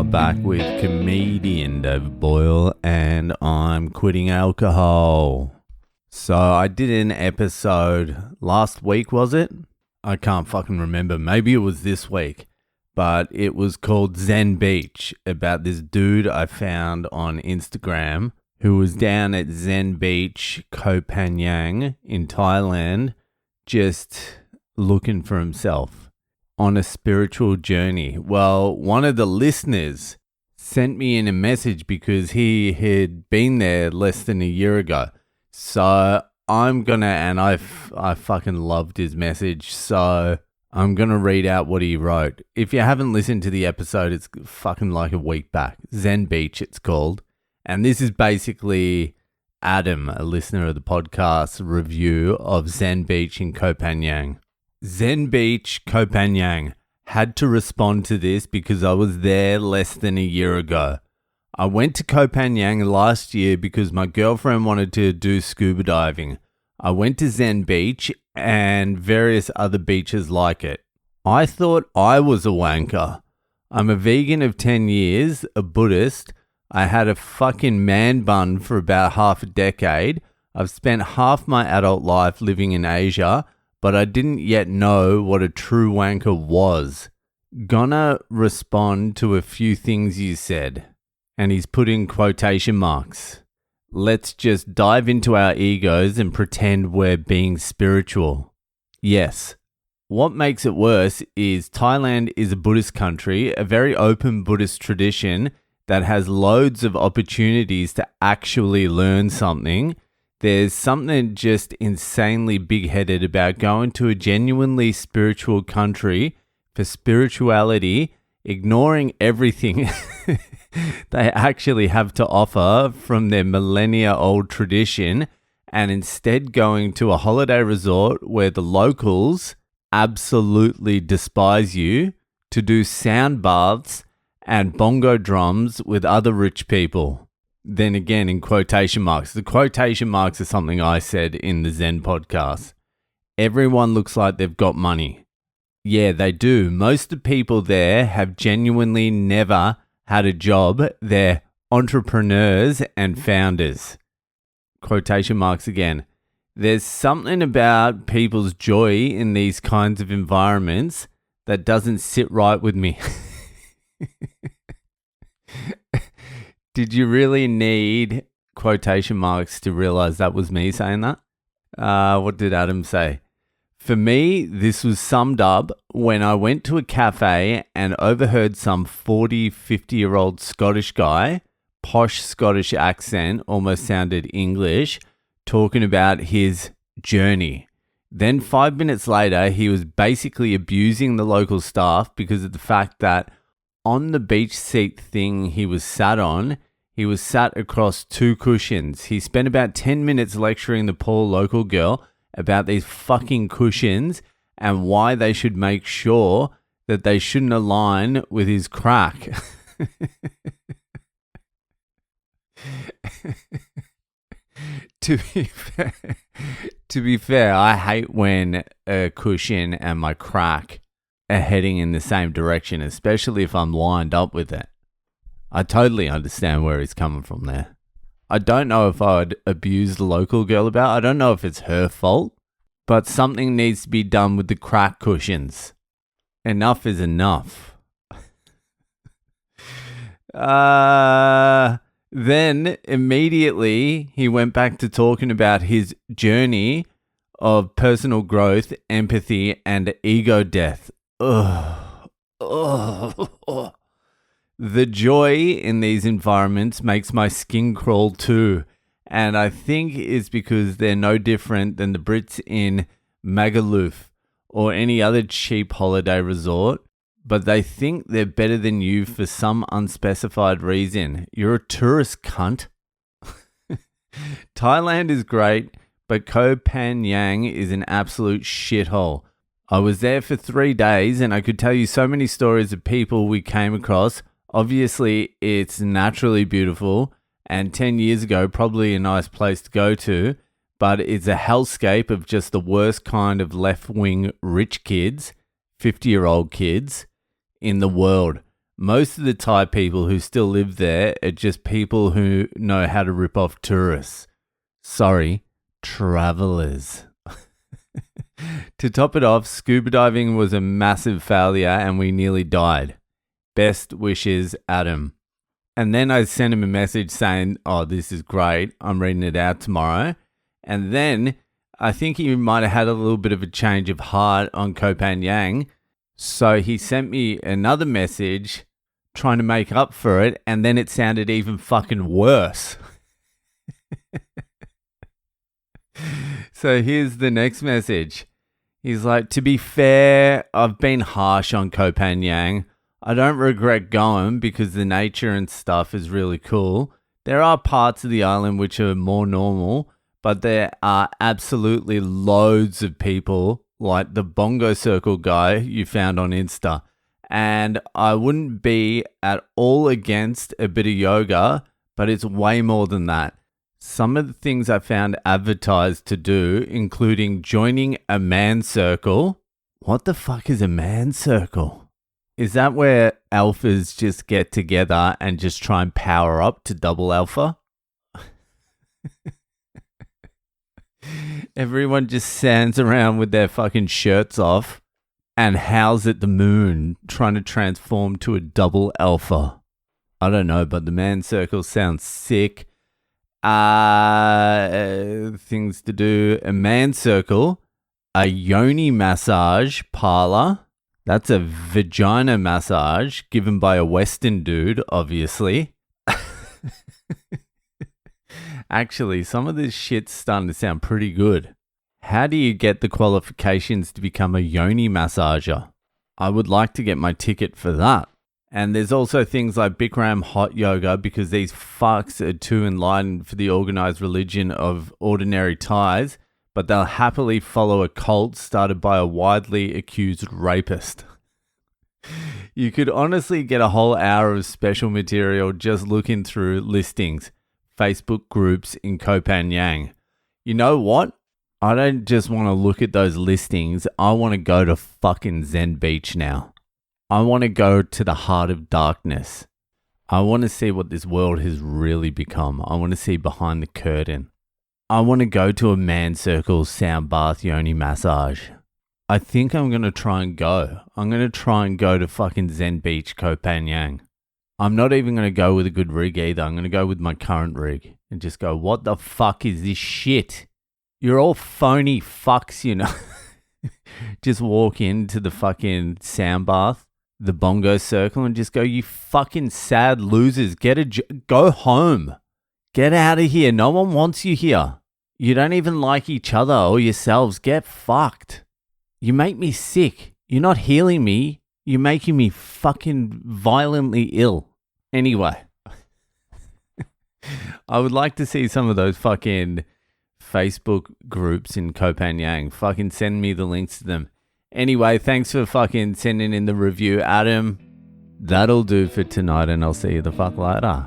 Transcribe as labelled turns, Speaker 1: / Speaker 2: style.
Speaker 1: are back with comedian David Boyle, and I'm quitting alcohol. So I did an episode last week, was it? I can't fucking remember. Maybe it was this week. But it was called Zen Beach, about this dude I found on Instagram who was down at Zen Beach, Koh Phangan in Thailand, just looking for himself on a spiritual journey. Well, one of the listeners sent me in a message because he had been there less than a year ago. So I'm gonna, and I fucking loved his message, so I'm gonna read out what he wrote. If you haven't listened to the episode, it's fucking like a week back. Zen Beach, it's called. And this is basically Adam, a listener of the podcast, review of Zen Beach in Koh Phangan. Zen Beach, Koh Phangan. Had to respond to this because I was there less than a year ago. I went to Koh Phangan last year because my girlfriend wanted to do scuba diving. I went to Zen Beach and various other beaches like it. I thought I was a wanker. I'm a vegan of 10 years, a Buddhist. I had a fucking man bun for about half a decade. I've spent half my adult life living in Asia, but I didn't yet know what a true wanker was. Gonna respond to a few things you said. And he's put in quotation marks. Let's just dive into our egos and pretend we're being spiritual. Yes. What makes it worse is Thailand is a Buddhist country, a very open Buddhist tradition that has loads of opportunities to actually learn something. There's something just insanely big-headed about going to a genuinely spiritual country for spirituality, ignoring everything they actually have to offer from their millennia-old tradition, and instead going to a holiday resort where the locals absolutely despise you to do sound baths and bongo drums with other rich people. Then again, in quotation marks. The quotation marks are something I said in the Zen podcast. Everyone looks like they've got money. Yeah, they do. Most of the people there have genuinely never had a job. They're entrepreneurs and founders. Quotation marks again. There's something about people's joy in these kinds of environments that doesn't sit right with me. Did you really need quotation marks to realize that was me saying that? What did Adam say? For me, this was summed up when I went to a cafe and overheard some 40, 50-year-old Scottish guy, posh Scottish accent, almost sounded English, talking about his journey. Then 5 minutes later, he was basically abusing the local staff because of the fact that on the beach seat thing he was sat on, he was sat across two cushions. He spent about 10 minutes lecturing the poor local girl about these fucking cushions and why they should make sure that they shouldn't align with his crack. To be fair, I hate when a cushion and my crack are heading in the same direction, especially if I'm lined up with it. I totally understand where he's coming from there. I don't know if I would abuse the local girl about it. I don't know if it's her fault, but something needs to be done with the crack cushions. Enough is enough. Then immediately he went back to talking about his journey of personal growth, empathy, and ego death. Ugh. Ugh. The joy in these environments makes my skin crawl too. And I think it's because they're no different than the Brits in Magaluf or any other cheap holiday resort. But they think they're better than you for some unspecified reason. You're a tourist cunt. Thailand is great, but Koh Phangan is an absolute shithole. I was there for 3 days and I could tell you so many stories of people we came across. Obviously, it's naturally beautiful and 10 years ago, probably a nice place to go to, but it's a hellscape of just the worst kind of left-wing rich kids, 50-year-old kids in the world. Most of the Thai people who still live there are just people who know how to rip off tourists. Sorry, travelers. To top it off, scuba diving was a massive failure and we nearly died. Best wishes, Adam. And then I sent him a message saying, oh, this is great. I'm reading it out tomorrow. And then I think he might have had a little bit of a change of heart on Koh Phangan. So he sent me another message trying to make up for it. And then it sounded even fucking worse. So here's the next message. He's like, to be fair, I've been harsh on Koh Phangan. I don't regret going because the nature and stuff is really cool. There are parts of the island which are more normal, but there are absolutely loads of people like the bongo circle guy you found on Insta. And I wouldn't be at all against a bit of yoga, but it's way more than that. Some of the things I found advertised to do, including joining a man circle. What the fuck is a man circle? Is that where alphas just get together and just try and power up to double alpha? Everyone just stands around with their fucking shirts off and howls at the moon trying to transform to a double alpha. I don't know, but the man circle sounds sick. Things to do. A man circle. A yoni massage parlor. That's a vagina massage given by a Western dude, obviously. Actually, some of this shit's starting to sound pretty good. How do you get the qualifications to become a yoni massager? I would like to get my ticket for that. And there's also things like Bikram hot yoga because these fucks are too enlightened for the organized religion of ordinary Thais, but they'll happily follow a cult started by a widely accused rapist. You could honestly get a whole hour of special material just looking through listings, Facebook groups in Koh Phangan. You know what? I don't just want to look at those listings. I want to go to fucking Zen Beach now. I want to go to the heart of darkness. I want to see what this world has really become. I want to see behind the curtain. I want to go to a man circle sound bath yoni massage. I think I'm going to try and go. I'm going to try and go to fucking Zen Beach, Koh Phangan. I'm not even going to go with a good rig either. I'm going to go with my current rig and just go, what the fuck is this shit? You're all phony fucks, you know. Just walk into the fucking sound bath, the bongo circle, and just go, you fucking sad losers. Go home. Get out of here. No one wants you here. You don't even like each other or yourselves. Get fucked. You make me sick. You're not healing me. You're making me fucking violently ill. Anyway, I would like to see some of those fucking Facebook groups in Koh Phangan. Fucking send me the links to them. Anyway, thanks for fucking sending in the review, Adam. That'll do for tonight, and I'll see you the fuck later.